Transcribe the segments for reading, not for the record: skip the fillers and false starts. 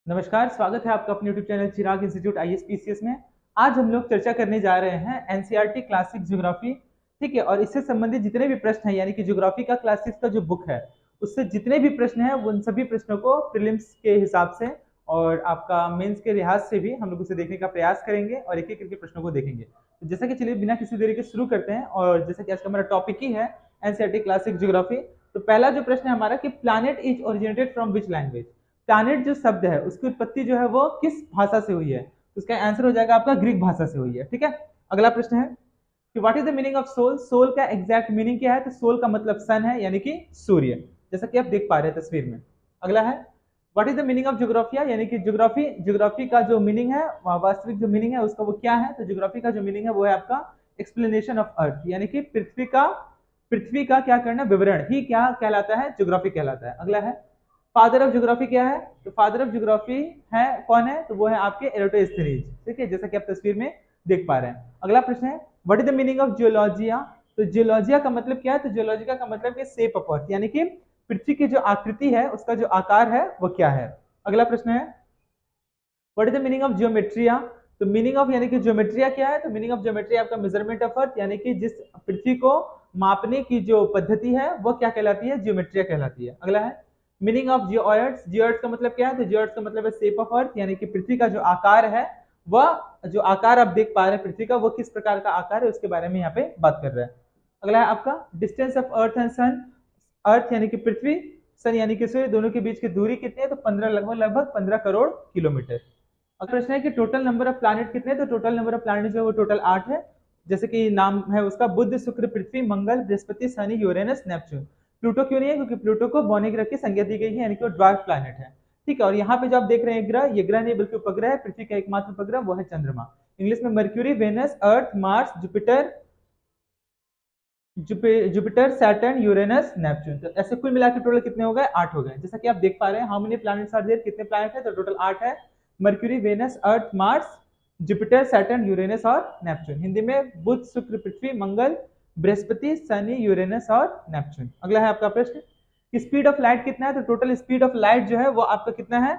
नमस्कार, स्वागत है आपका अपने यूट्यूब चैनल चिराग इंस्टीट्यूट आईएसपीसीएस में। आज हम लोग चर्चा करने जा रहे हैं एनसीईआरटी क्लासिक ज्योग्राफी। ठीक है, और इससे संबंधित जितने भी प्रश्न हैं, यानी कि ज्योग्राफी का क्लास 6 का जो बुक है उससे जितने भी प्रश्न हैं उन सभी प्रश्नों को प्रीलिम्स के हिसाब से और आपका मेंस के लिहाज से भी हम लोग उसे देखने का प्रयास करेंगे और एक एक करके प्रश्नों को देखेंगे। तो जैसा कि चलिए बिना किसी देरी के शुरू करते हैं, और जैसा कि आज का हमारा टॉपिक ही है एनसीईआरटी क्लासिक ज्योग्राफी। तो पहला जो प्रश्न है हमारा कि planet is originated from which language. Planet जो शब्द है उसकी उत्पत्ति जो है वो किस भाषा से हुई है, तो इसका आंसर हो जाएगा आपका ग्रीक भाषा से हुई है। ठीक है, अगला प्रश्न है कि what is the meaning of soul. Soul का एग्जैक्ट मीनिंग क्या है, तो सोल का मतलब सन है, यानी कि सूर्य, जैसा कि आप देख पा रहे हैं तस्वीर में। अगला है what is the meaning of geographia, यानी कि ज्योग्राफी का जो मीनिंग है, वास्तविक जो मीनिंग है उसका वो क्या है, तो ज्योग्राफी का जो मीनिंग है वो है आपका एक्सप्लेनेशन ऑफ अर्थ, यानी कि पृथ्वी का क्या करना, विवरण ही क्या कहलाता है, ज्योग्राफी कहलाता है। अगला है फादर ऑफ ज्योग्राफी क्या है, तो फादर ऑफ ज्योग्राफी है कौन है, तो वो है आपके एरोटोस्थेनीज। ठीक है, जैसा कि आप तस्वीर में देख पा रहे हैं। अगला प्रश्न है what is the meaning of geologia. तो जियोलॉजिया का मतलब क्या है, तो जियोलॉजिया का मतलब है शेप ऑफ अर्थ, यानी कि पृथ्वी की जो आकृति है उसका जो आकार है वो क्या है। अगला प्रश्न है what is the meaning of geometria. तो मीनिंग ऑफ यानी कि ज्योमेट्रिया क्या है, तो मीनिंग ऑफ ज्योमेट्रिया आपका मेजरमेंट ऑफ अर्थ, यानी कि जिस पृथ्वी को मापने की जो पद्धति है वो क्या कहलाती है, जियोमेट्रिया कहलाती है। अगला है मीनिंग ऑफ जियोइड्स। जियोइड्स का मतलब क्या है, तो जियोइड्स का मतलब है शेप ऑफ अर्थ, यानी कि पृथ्वी का जो आकार है वह जो आकार आप देख पा रहे हैं पृथ्वी का वो किस प्रकार का आकार है उसके बारे में यहाँ पे बात कर रहा है। अगला है आपका डिस्टेंस ऑफ अर्थ एंड सन। अर्थ यानी कि पृथ्वी, सन यानी कि सूर्य, दोनों के बीच की दूरी कितनी है, तो 15 लगभग 15 करोड़ किलोमीटर। अगला प्रश्न है कि टोटल नंबर ऑफ प्लैनेट कितने, तो टोटल नंबर ऑफ प्लैनेट जो है वो टोटल 8 है, जैसे कि नाम है उसका बुध, शुक्र, पृथ्वी, मंगल, Brihaspati, Shani, Uranus, Neptune. Pluto क्यों नहीं है, क्योंकि प्लूटो को बौने ग्रह की संज्ञा दी गई है, यानी कि वो ड्वार्फ प्लैनेट है। ठीक है, और यहाँ पे जो आप देख रहे हैं ग्रह, ये ग्रह नहीं बल्कि उपग्रह है, पृथ्वी का एकमात्र उपग्रह वो है चंद्रमा। इंग्लिश में मर्क्यूरी, वेनस, अर्थ, Mars, Jupiter, Saturn, Uranus, Neptune. तो ऐसे कुल मिलाकर टोटल कितने हो गए, 8 हो गए। जैसा कि आप देख पा रहे हैं how many planets are there, कितने प्लैनेट है, तो टोटल 8 है। मर्क्यूरी, वेनस, अर्थ, मार्स, जुपिटर, सैटर्न, यूरेनस और नेपच्यून। हिंदी में बुध, शुक्र, पृथ्वी, मंगल, बृहस्पति, शनि, यूरेनस और नेपच्यून। अगला है आपका प्रश्न कि स्पीड ऑफ लाइट कितना है, तो टोटल स्पीड ऑफ लाइट जो है वो आपका कितना है,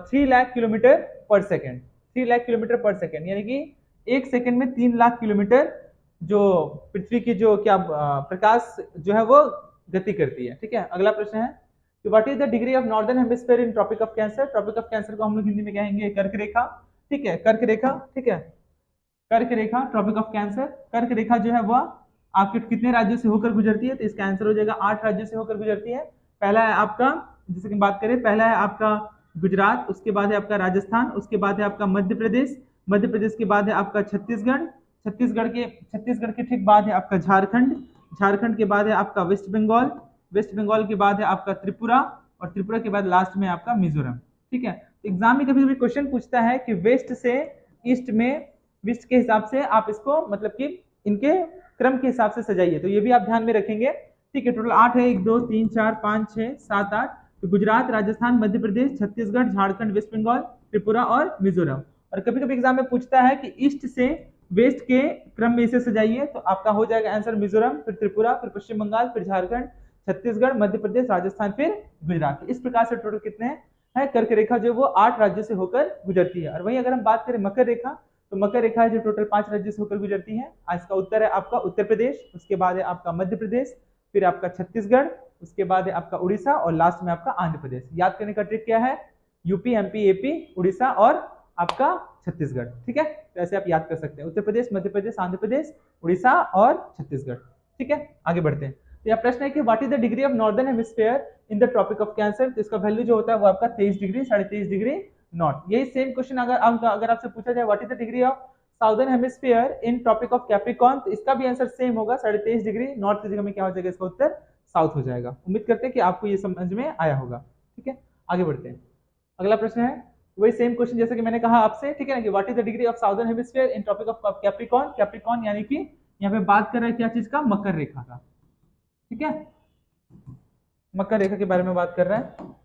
3 लाख किलोमीटर पर सेकेंड। 3 लाख किलोमीटर पर सेकेंड, यानी कि एक सेकेंड में 3 लाख किलोमीटर जो पृथ्वी की जो क्या प्रकाश जो है वो गति करती है। ठीक है, अगला प्रश्न है कि what is the degree of northern hemisphere in Tropic of Cancer. Tropic of Cancer को हम लोग हिंदी में कहेंगे कर्क रेखा। ठीक है, कर्क रेखा। ठीक है, कर्क रेखा, ट्रॉपिक ऑफ कैंसर। कर्क रेखा जो है वह आपके कितने राज्यों से होकर गुजरती है, तो इसका आंसर हो जाएगा 8 राज्यों से होकर गुजरती है। पहला है आपका, जैसे कि बात करें, पहला है आपका गुजरात, उसके बाद है आपका राजस्थान, उसके बाद है आपका मध्य प्रदेश, मध्य प्रदेश के बाद है आपका छत्तीसगढ़, छत्तीसगढ़ के ठीक बाद है आपका झारखंड, झारखंड के बाद है आपका वेस्ट बंगाल, वेस्ट बंगाल के बाद है आपका त्रिपुरा, और त्रिपुरा के बाद लास्ट में आपका मिजोरम। ठीक है, तो एग्जाम में कभी कभी क्वेश्चन पूछता है कि वेस्ट से ईस्ट में, विश्व के हिसाब से आप इसको मतलब कि इनके क्रम के हिसाब से सजाइए, तो ये भी आप ध्यान में रखेंगे। ठीक है, टोटल 8 है, 1 2 3 4 5 6 7 8। तो गुजरात, राजस्थान, मध्य प्रदेश, छत्तीसगढ़, झारखंड, वेस्ट बंगाल, त्रिपुरा और मिजोरम। और कभी कभी एग्जाम में पूछता है कि ईस्ट से वेस्ट के क्रम में इसे सजाइए, तो आपका हो जाएगा आंसर मिजोरम, फिर त्रिपुरा, फिर पश्चिम बंगाल, फिर झारखंड, छत्तीसगढ़, मध्य प्रदेश, राजस्थान, फिर गुजरात। इस प्रकार से टोटल कितने हैं कर्क रेखा जो वो 8 राज्यों से होकर गुजरती है। और वहीं अगर हम बात करें मकर रेखा, तो मकर रेखा है जो टोटल 5 राज्यों से होकर गुजरती है। इसका उत्तर है आपका उत्तर प्रदेश, उसके बाद है आपका मध्य प्रदेश, फिर आपका छत्तीसगढ़, उसके बाद है आपका उड़ीसा और लास्ट में आपका आंध्र प्रदेश। याद करने का ट्रिक क्या है, यूपी, एमपी, एपी, उड़ीसा और आपका छत्तीसगढ़। ठीक है, तो ऐसे आप याद कर सकते हैं, उत्तर प्रदेश, मध्य प्रदेश, आंध्र प्रदेश, उड़ीसा और छत्तीसगढ़। ठीक है, आगे बढ़ते हैं। तो यह प्रश्न है कि what is the degree of northern hemisphere in the Tropic of Cancer. तो इसका वैल्यू जो होता है वो आपका 23 डिग्री, 23.5 डिग्री नॉर्थ। यही सेम क्वेश्चन अगर आपसे पूछा जाए what is the degree of southern hemisphere in Tropic of Capricorn, तो इसका भी आंसर सेम होगा, 23.5 डिग्री नॉर्थ की जगह में क्या हो जाएगा, इसका उत्तर साउथ हो जाएगा। उम्मीद करते हैं कि आपको ये समझ में आया होगा। ठीक है, आगे बढ़ते हैं। अगला प्रश्न है वही सेम क्वेश्चन जैसे कि मैंने कहा आपसे, ठीक है ना, कि what is the degree of southern hemisphere in Tropic of Capricorn. Capricorn यानी कि यहाँ पे बात कर रहे हैं क्या चीज का, मकर रेखा का। ठीक है, मकर रेखा के बारे में बात कर रहे हैं।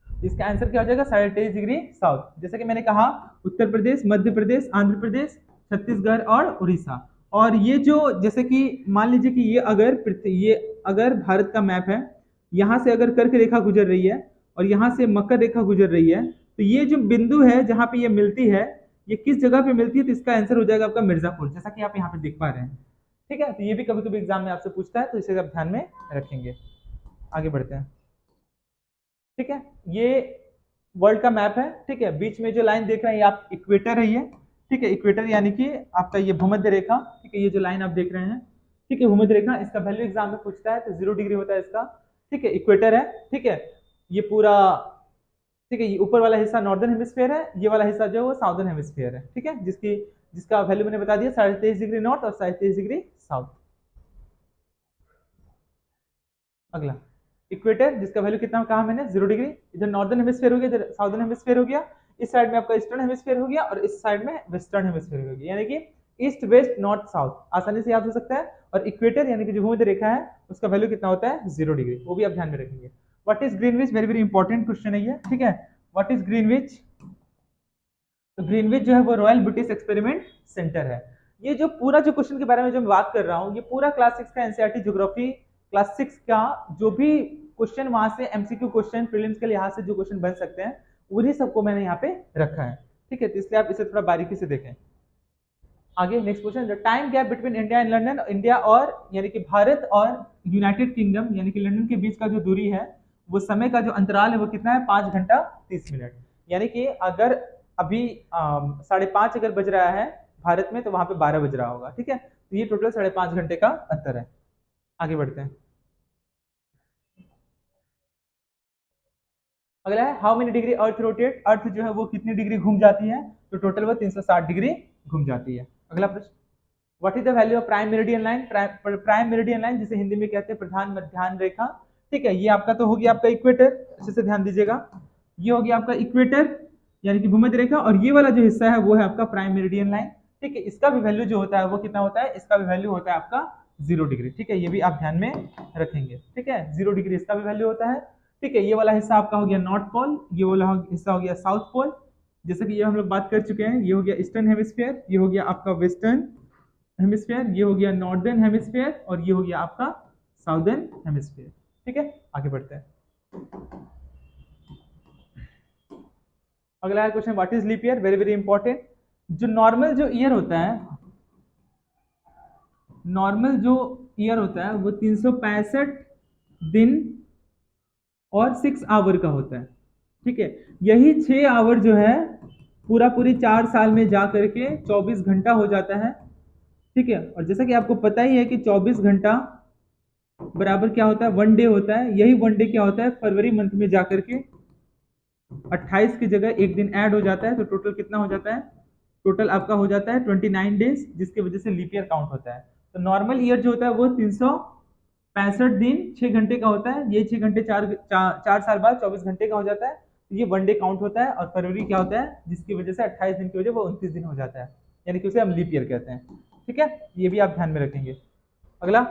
इसका आंसर क्या हो जाएगा, 23.5 डिग्री साउथ। जैसे कि मैंने कहा उत्तर प्रदेश, मध्य प्रदेश, आंध्र प्रदेश, छत्तीसगढ़ और उड़ीसा। और ये जो जैसे कि मान लीजिए कि ये अगर भारत का मैप है, यहाँ से अगर कर्क रेखा गुजर रही है और यहाँ से मकर रेखा गुजर रही है, तो ये जो बिंदु है जहाँ पे ये मिलती है, ये किस जगह पे मिलती है, तो इसका आंसर हो जाएगा आपका मिर्जापुर, जैसा कि आप यहाँ पे देख पा रहे हैं। ठीक है, तो ये भी कभी कभी एग्जाम में आपसे पूछता है, तो इसे आप ध्यान में रखेंगे। आगे बढ़ते हैं। ठीक है, ये वर्ल्ड का मैप है। ठीक है, बीच में जो लाइन देख रहे हैं ये आप इक्वेटर है ये। ठीक है, इक्वेटर यानी कि आपका ये भूमध्य रेखा। ठीक है, ये जो लाइन आप देख रहे हैं, ठीक है, भूमध्य रेखा, इसका वैल्यू एग्जाम में पूछता है, तो 0 डिग्री होता है इसका। ठीक है, इक्वेटर है। ठीक है, ये पूरा, ठीक है, ये ऊपर वाला हिस्सा नॉर्दर्न हेमिस्फीयर है, ये वाला हिस्सा जो है वो साउदर्न हेमिस्फीयर है। ठीक है, जिसका वैल्यू मैंने बता दिया 23.5 डिग्री नॉर्थ और 23.5 डिग्री साउथ। अगला इक्वेटर, जिसका वैल्यू कितना कहा मैंने 0 डिग्री। इधर नॉर्दर्न हेमिस्फीयर हो गया, इधर साउदर्न हेमिस्फीयर हो गया, इस साइड में आपका ईस्टर्न हेमिस्फीयर हो गया और इस साइड में वेस्टर्न हेमिस्फीयर हो गया, यानी कि ईस्ट वेस्ट नॉर्थ साउथ, आसानी से याद हो सकता है। और इक्वेटर यानी कि जो भूमध्य रेखा है उसका वैल्यू कितना होता है 0 डिग्री, वो भी आप ध्यान में रखेंगे। What is Greenwich, very very important question है ये। ठीक है, व्हाट इज ग्रीनविच, तो ग्रीनविच जो है वो रॉयल ब्रिटिश एक्सपेरिमेंट सेंटर है। ये जो पूरा जो क्वेश्चन के बारे में जो मैं बात कर रहा हूँ, ये पूरा क्लास 6 का एनसीईआरटी ज्योग्राफी क्लास 6 का जो भी क्वेश्चन वहां से एमसीक्यू क्वेश्चन प्रीलिम्स के लिहाज से जो क्वेश्चन बन सकते हैं, उन्हीं सबको मैंने यहाँ पे रखा है। ठीक है, तो इसलिए आप इसे थोड़ा बारीकी से देखें। आगे next question, the time gap between India and London, India और यानी कि भारत और यूनाइटेड किंगडम यानी कि लंदन के बीच का जो दूरी है, वो समय का जो अंतराल है वो कितना है, 5 घंटा 30 मिनट। यानी कि अगर अभी 5:30 अगर बज रहा है भारत में, तो वहां पे 12 बज रहा होगा। ठीक है, तो ये टोटल 5.5 घंटे का अंतर है। आगे बढ़ते हैं। अगला है how many degree earth rotate, earth जो है वो कितनी डिग्री घूम जाती है, तो टोटल वो 360 डिग्री घूम जाती है। अगला प्रश्न, what is the value of prime meridian line, prime meridian line जिसे हिंदी में कहते हैं प्रधान मध्याह्न रेखा। ठीक है, ये आपका तो हो गया आपका इक्वेटर, अच्छे से ध्यान दीजिएगा, ये हो गया आपका इक्वेटर यानी कि भूमध्य रेखा, और ये वाला जो हिस्सा है वो है आपका प्राइम मेरिडियन लाइन। ठीक है, इसका भी वैल्यू जो होता है वो कितना होता है, इसका भी वैल्यू होता है आपका 0 डिग्री। ठीक है, ये भी आप ध्यान में रखेंगे। ठीक है, 0 डिग्री इसका भी वैल्यू होता है। ठीक है, ये वाला हिस्सा आपका हो गया नॉर्थ पोल, ये वाला हिस्सा हो गया साउथ पोल, जैसे कि ये हम लोग बात कर चुके हैं। ये हो गया ईस्टर्न हेमिस्फीयर, ये हो गया आपका वेस्टर्न हेमिस्फीयर, ये हो गया नॉर्दर्न हेमिस्फीयर और ये हो गया आपका साउदर्न हेमिस्फीयर। ठीक है, आगे बढ़ते हैं। अगला question, what is leap year, very very important. जो नॉर्मल जो ईयर होता है, नॉर्मल जो ईयर होता है वो 365 दिन और 6 आवर का होता है। ठीक है, यही 6 आवर जो है पूरा पूरी 4 साल में जा करके 24 घंटा हो जाता है। ठीक है, और जैसा कि आपको पता ही है कि 24 घंटा बराबर क्या होता है, 1 डे होता है। यही 1 डे क्या होता है, फरवरी मंथ में जाकर के 28 की जगह एक दिन ऐड हो जाता है, तो टोटल कितना हो जाता है, टोटल आपका हो जाता है 29 डेज, जिसकी वजह से लीप ईयर काउंट होता है। तो नॉर्मल ईयर जो होता है वो 365 दिन 6 घंटे का होता है, ये 6 घंटे 4 साल बाद 24 घंटे का हो जाता है, तो ये 1 डे काउंट होता है। और फरवरी क्या होता है, जिसकी वजह से 28 दिन की वजह वो 29 दिन हो जाता है, यानी कि उसे हम लीप ईयर कहते हैं। ठीक है, ये भी आप ध्यान में रखेंगे। अगला,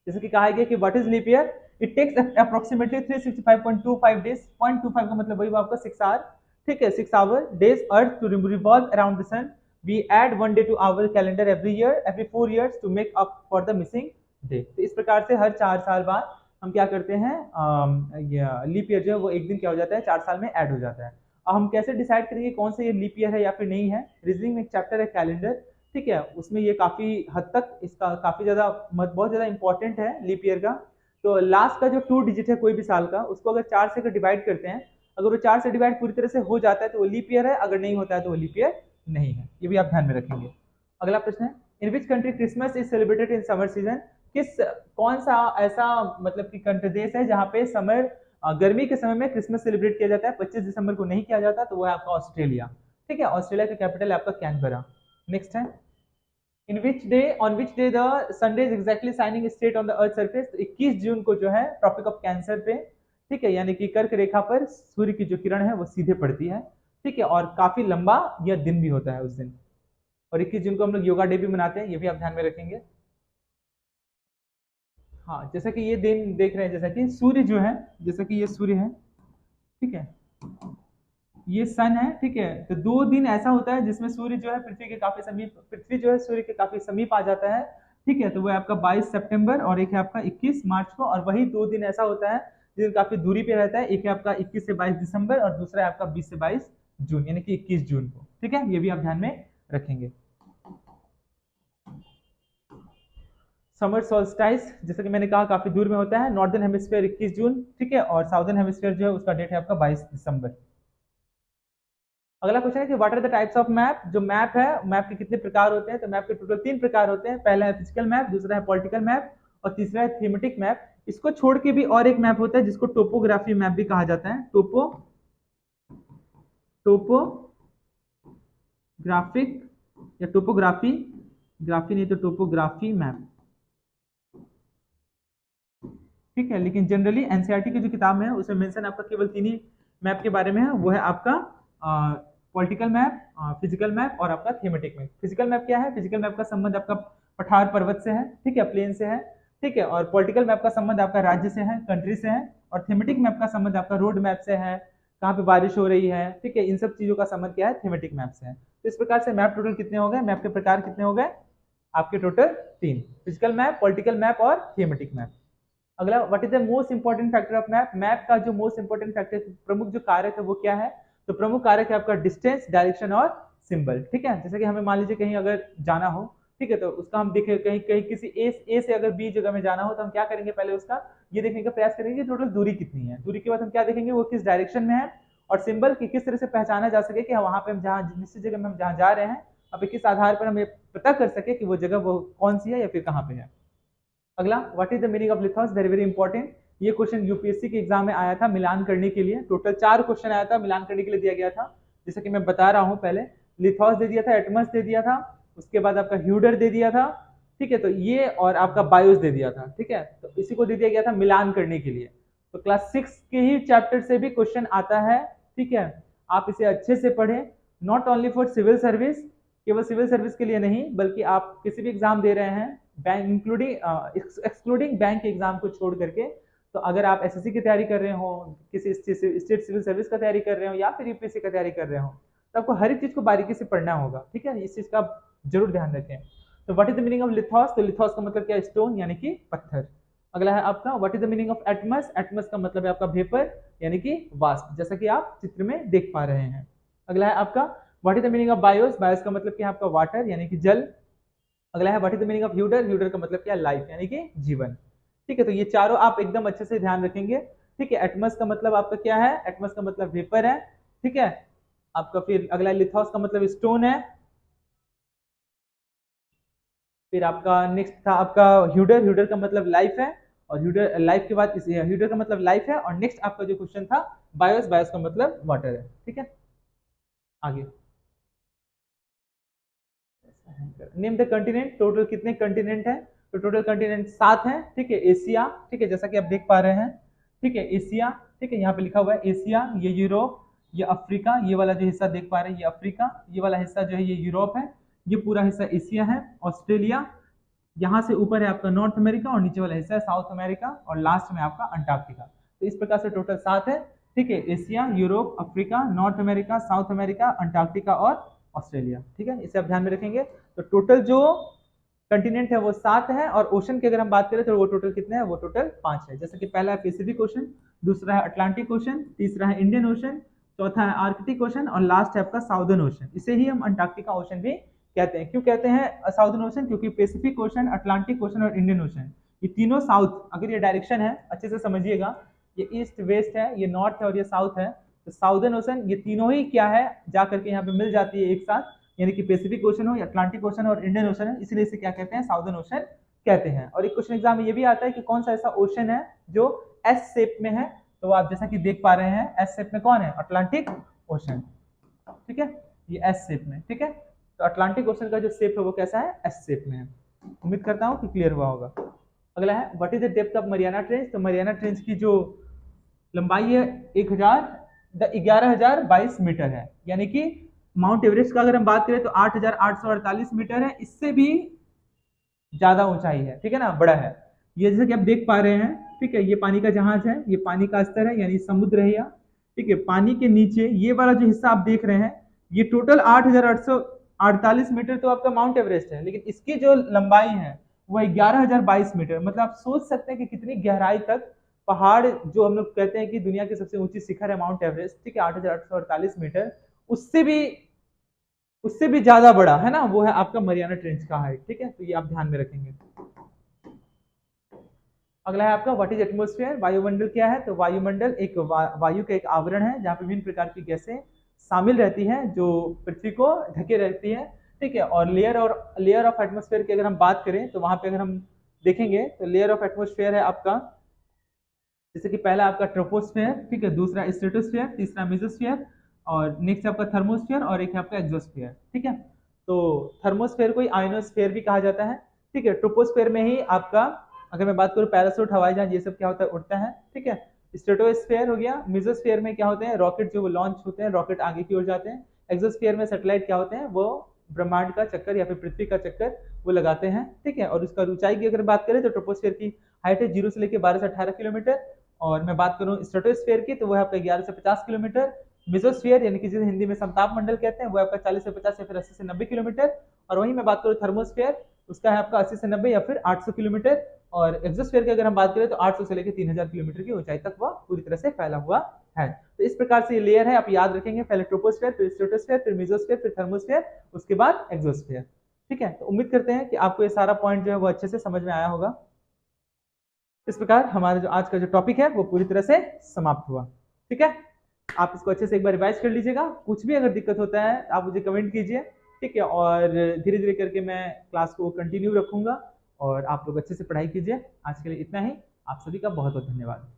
जैसे कि कहा गया कि what is leap year, it takes approximately 365.25 days, 0.25 का मतलब वही आपका 6 आवर। ठीक है, 6 hour days earth to revolve around the sun, we add 1 day to our calendar every year, every 4 years to make up for the missing day. तो इस प्रकार से हर 4 साल बाद हम क्या करते हैं, लीप ईयर जो है वो एक दिन क्या हो जाता है 4 साल में ऐड हो जाता है। अब हम कैसे डिसाइड करेंगे कौन सा ये लीप ईयर है या फिर नहीं है, रीजनिंग में एक चैप्टर है कैलेंडर। ठीक है, उसमें ये काफी हद तक इसका काफी ज्यादा बहुत ज्यादा इंपॉर्टेंट है लीप ईयर का। तो लास्ट का जो 2 डिजिट है कोई भी साल का, उसको अगर 4 से डिवाइड करते हैं, अगर वो 4 से डिवाइड पूरी तरह से हो जाता है तो वो लीप ईयर है, अगर नहीं होता है तो वो लीप ईयर नहीं है। ये भी आप ध्यान में रखेंगे। अगला प्रश्न है, in which country Christmas is celebrated in summer season, किस कौन सा ऐसा मतलब कि कंट्री देश है जहाँ पे समर गर्मी के समय में क्रिसमस सेलिब्रेट किया जाता है, 25 दिसंबर को नहीं किया जाता, तो वो है आपका ऑस्ट्रेलिया। ठीक है, ऑस्ट्रेलिया का कैपिटल है आपका कैनबरा। नेक्स्ट है, in which day on which day the Sunday is exactly shining straight on the earth surface, 21 जून को जो है ट्रॉपिक ऑफ कैंसर पे, ठीक है, यानी कि कर्क रेखा पर सूर्य की जो किरण है वो सीधे पड़ती है। ठीक है, और काफी लंबा यह दिन भी होता है उस दिन। और 21 जून को हम लोग योगा डे भी मनाते हैं, ये भी आप ध्यान में रखेंगे। हाँ, जैसा कि ये दिन देख रहे हैं, जैसा कि सूर्य जो है, जैसा कि ये सूर्य है, ठीक है, ये सन है। ठीक है, तो 2 दिन ऐसा होता है जिसमें सूर्य जो है पृथ्वी के काफी समीप, पृथ्वी जो है सूर्य के काफी समीप आ जाता है। ठीक है, तो वो है आपका 22 सितंबर और एक है आपका 21 मार्च को, और वही 2 दिन ऐसा होता है जिनकी काफी दूरी पे रहता है। एक है आपका 21 से 22 दिसंबर और दूसरा है आपका 20 से 22 जून, यानी कि 21 जून को। ठीक है, ये भी आप ध्यान में रखेंगे। समर सोल्स्टाइस, जैसा कि मैंने कहा, काफी दूर में होता है। नॉर्दर्न हेमिस्फीयर 21 जून, ठीक है, और साउदर्न हेमिस्फीयर जो है उसका डेट है आपका 22 दिसंबर। अगला क्वेश्चन है कि what are the types of map. जो मैप है, मैप के कितने प्रकार होते हैं? तो मैप के टोटल 3 प्रकार होते हैं। पहला है फिजिकल मैप, दूसरा है पॉलिटिकल मैप और तीसरा है थीमेटिक मैप। इसको छोड़ के भी और एक मैप होता है जिसको टोपोग्राफी मैप भी कहा जाता है। टोपोग्राफिक या टोपोग्राफी, ग्राफी नहीं तो टोपोग्राफी मैप, ठीक है। लेकिन जनरली एनसीईआरटी की जो किताब में है उसमें मेंशन आपका केवल 3 ही मैप के बारे में है। वो है आपका पॉलिटिकल मैप, फिजिकल मैप और आपका थीमेटिक मैप। फिजिकल मैप क्या है? फिजिकल मैप का संबंध आपका पठार पर्वत से है, ठीक है, प्लेन से है, ठीक है। और पॉलिटिकल मैप का संबंध आपका राज्य से है, कंट्री से है। और थीमेटिक मैप का संबंध आपका रोड मैप से है, कहाँ पे बारिश हो रही है, ठीक है। इन सब चीजों का संबंध क्या है? थीमेटिक मैप से है। तो इस प्रकार से मैप टोटल कितने हो गए? मैप के प्रकार कितने हो गए आपके? Total 3, physical map, political map और थीमेटिक मैप। अगला, what is the most important factor of map. Map का जो मोस्ट इंपॉर्टेंट फैक्टर, प्रमुख जो कारक है वो क्या है? तो प्रमुख कारक है आपका डिस्टेंस, डायरेक्शन और सिंबल, ठीक है। जैसे कि हमें मान लीजिए कहीं अगर जाना हो, ठीक है, तो उसका हम देखें कहीं कहीं किसी ए से अगर बी जगह में जाना हो तो हम क्या करेंगे? पहले उसका ये देखने का प्रयास करेंगे टोटल दूरी कितनी है। दूरी के बाद हम क्या देखेंगे? वो किस डायरेक्शन में है, और सिंबल की किस तरह से पहचाना जा सके कि वहां पे हम जहाँ निश्चित जगह में हम जहाँ जा रहे हैं अब किस आधार पर हम ये पता कर सके कि वो जगह वो कौन सी है या फिर कहाँ पे है। अगला, what is the meaning of lithos, very very important. ये क्वेश्चन यूपीएससी के एग्जाम में आया था मिलान करने के लिए। टोटल 4 क्वेश्चन आया था, मिलान करने के लिए दिया गया था। जैसा कि मैं बता रहा हूँ, पहले लिथोस दे दिया था, एटमस दे दिया था, उसके बाद आपका ह्यूडर दे दिया था, ठीक है, तो ये और आपका बायोस दे दिया था, ठीक है। तो इसी को दे दिया गया था मिलान करने के लिए। तो क्लास 6 के ही चैप्टर से भी क्वेश्चन आता है, ठीक है। आप इसे अच्छे से पढ़ें, not only for civil service, केवल सिविल सर्विस के लिए नहीं, बल्कि आप किसी भी एग्जाम दे रहे हैं, बैंक इंक्लूडिंग एक्सक्लूडिंग बैंक के एग्जाम को छोड़ करके, तो अगर आप एसएससी की तैयारी कर रहे हो, किसी स्टेट सिविल सर्विस का तैयारी कर रहे हो या फिर यूपीएससी का तैयारी कर रहे हो, तो आपको हर एक चीज को बारीकी से पढ़ना होगा, ठीक है। इस चीज का जरूर ध्यान रखें। तो what is the meaning of lithos. तो लिथोस का मतलब क्या है? स्टोन यानी कि पत्थर। अगला है आपका what is the meaning of atoms. Atoms का मतलब है आपका वेपर यानी कि वाष्प, जैसा कि आप चित्र में देख पा रहे हैं। अगला है आपका what is the meaning of BIOS. BIOS का मतलब क्या है आपका? वाटर यानी कि जल। अगला है what is the meaning of hydor. Hydor का मतलब क्या है? लाइफ यानी कि जीवन, ठीक है। तो ये चारों आप एकदम अच्छे से ध्यान रखेंगे, ठीक है। एटमस का मतलब आपका क्या है? एटमस का मतलब वेपर है, ठीक है आपका। फिर अगला लिथोस का मतलब स्टोन है। फिर आपका नेक्स्ट था आपका ह्यूडर। ह्यूडर का मतलब लाइफ है, और ह्यूडर लाइफ के बाद ह्यूडर का मतलब लाइफ है। और नेक्स्ट आपका जो क्वेश्चन था बायोस, बायोस का मतलब वाटर है, ठीक है। आगे, नेम द कंटिनेंट। टोटल कितने कंटिनेंट है? तो टोटल कंटिनेंट 7 है, ठीक है। एशिया, ठीक है, जैसा कि आप देख पा रहे हैं, ठीक है, एशिया, ठीक है, यहाँ पे लिखा हुआ है एशिया। ये यूरोप, ये अफ्रीका, ये वाला जो हिस्सा देख पा रहे हैं ये अफ्रीका, ये वाला हिस्सा जो है ये यूरोप है, ये पूरा हिस्सा एशिया है। ऑस्ट्रेलिया, यहाँ से ऊपर है आपका नॉर्थ अमेरिका, और नीचे वाला हिस्सा है साउथ अमेरिका, और लास्ट में आपका अंटार्कटिका। तो इस प्रकार से टोटल 7 है, ठीक है। Asia, Europe, Africa, north America, south America, Antarctica और ऑस्ट्रेलिया, ठीक है। इसे आप ध्यान में रखेंगे। तो टोटल जो कंटिनेंट है वो 7 है, और ओशन की अगर हम बात करें तो वो टोटल कितने हैं? वो टोटल 5 है। जैसे कि पहला है पैसिफिक ओशन, दूसरा है अटलांटिक ओशन, तीसरा है इंडियन ओशन, चौथा है आर्कटिक ओशन, और लास्ट है आपका साउदर्न ओशन। इसे ही हम अंटार्कटिका ओशन भी कहते हैं। क्यों कहते हैं साउदर्न ओशन? क्योंकि पैसिफिक ओशन, अटलांटिक ओशन और इंडियन ओशन, ये तीनों साउथ, अगर ये डायरेक्शन है अच्छे से समझिएगा, ये ईस्ट वेस्ट है, ये नॉर्थ है और ये साउथ है, तो साउदर्न ओशन ये तीनों ही क्या है, जाकर के यहाँ पे मिल जाती है एक साथ, यानी कि पैसिफिक ओशन हो या अटलांटिक ओशन और इंडियन ओशन है, इसलिए इसे क्या कहते हैं? साउदर्न ओशन कहते हैं। और एक क्वेश्चन एग्जाम में ये भी आता है कि कौन सा ऐसा ओशन है जो एस शेप में है। तो आप जैसा कि देख पा रहे हैं एस शेप में कौन है? अटलांटिक ओशन, ठीक है, ये एस शेप में, ठीक है। तो अटलांटिक ओशन का जो शेप है वो कैसा है? एस शेप में है। उम्मीद करता हूँ कि क्लियर हुआ होगा। अगला है what is the depth of Mariana trench. तो मरियाना ट्रेंच की जो लंबाई है 11,022 मीटर है, यानी कि माउंट एवरेस्ट का अगर हम बात करें तो 8,848 मीटर है, इससे भी ज्यादा ऊंचाई है, ठीक है ना, बड़ा है ये। जैसे कि आप देख पा रहे हैं, ठीक है, ये पानी का जहाज है, ये पानी का स्तर है यानी समुद्र है यह, ठीक है। पानी के नीचे ये वाला जो हिस्सा आप देख रहे हैं, ये टोटल 8,848 मीटर तो आपका माउंट एवरेस्ट है, लेकिन इसकी जो लंबाई है वो 11,022 मीटर। मतलब आप सोच सकते हैं कि कितनी गहराई तक पहाड़ जो हम लोग कहते हैं कि दुनिया की सबसे ऊंची शिखर है माउंट एवरेस्ट, ठीक है, 8,848 मीटर, उससे भी उससे भी ज्यादा बड़ा है ना, वो है आपका मरियाना ट्रेंच का हाइट, ठीक है, तो ये आप ध्यान में रखेंगे। अगला है आपका व्हाट इज एटमोस्फेयर, वायुमंडल क्या है, तो वायुमंडल एक वायु का एक आवरण है जहाँ पे विभिन्न प्रकार की गैसें शामिल रहती हैं जो पृथ्वी को ढके रहती है, ठीक है। और लेयर ऑफ एटमोस्फेयर की अगर हम बात करें तो वहां पे अगर हम देखेंगे तो लेयर ऑफ एटमोस्फेयर है आपका, जैसे कि पहला आपका ट्रोपोस्फेयर, ठीक है, दूसरा स्ट्रेटोस्फेयर, तीसरा मेसोस्फेयर, और नेक्स्ट आपका थर्मोस्फेयर, और एक है आपका एक्सोस्फेयर, ठीक है। तो थर्मोस्फेयर को आयोनोस्फेयर भी कहा जाता है, ठीक है। ट्रोपोस्फेयर में ही आपका अगर मैं बात करूँ पैरासूट, हवाई जहाज, ये सब क्या होता है, उड़ता है, ठीक है। स्ट्रेटोस्फेयर हो गया। मेसोस्फेयर में क्या होते हैं, रॉकेट जो लॉन्च होते हैं, रॉकेट आगे की ओर जाते हैं। एक्सोस्फेयर में सैटेलाइट क्या होते हैं, वो ब्रह्मांड का चक्कर या फिर पृथ्वी का चक्कर वो लगाते हैं, ठीक है। और उसका ऊंचाई की अगर बात करें तो ट्रोपोस्फेयर की हाइट है 0 से लेकर 12 से 18 किलोमीटर, और मैं बात करूं स्ट्रेटोस्फेयर की तो वो है आपका 11 से 50 किलोमीटर। मेसोस्फीयर यानी कि जिसे हिंदी में समताप मंडल कहते हैं वो आपका 40 से 50 या फिर 80 से 90 किलोमीटर। और वहीं मैं बात करूं थर्मोस्फेयर, उसका है आपका 80 से 90 या फिर 800 किलोमीटर। और एक्सोस्फेयर की अगर हम बात करें तो 800 से लेकर 3000 किलोमीटर की ऊंचाई तक वह पूरी तरह से फैला हुआ है। तो इस प्रकार से ये लेयर है, आप याद रखेंगे, पहले ट्रोपोस्फेयर, फिर स्ट्रेटोस्फेयर, फिर मेसोस्फेयर, फिर थर्मोस्फेयर, उसके बाद एक्सोस्फेयर, ठीक है। तो उम्मीद करते हैं कि आपको ये सारा पॉइंट जो है वो अच्छे से समझ में आया होगा। इस प्रकार हमारा जो आज का जो टॉपिक है वो पूरी तरह से समाप्त हुआ, ठीक है। आप इसको अच्छे से एक बार रिवाइज कर लीजिएगा, कुछ भी अगर दिक्कत होता है आप मुझे कमेंट कीजिए, ठीक है। और धीरे धीरे करके मैं क्लास को कंटिन्यू रखूंगा और आप लोग अच्छे से पढ़ाई कीजिए। आज के लिए इतना ही, आप सभी का बहुत बहुत धन्यवाद।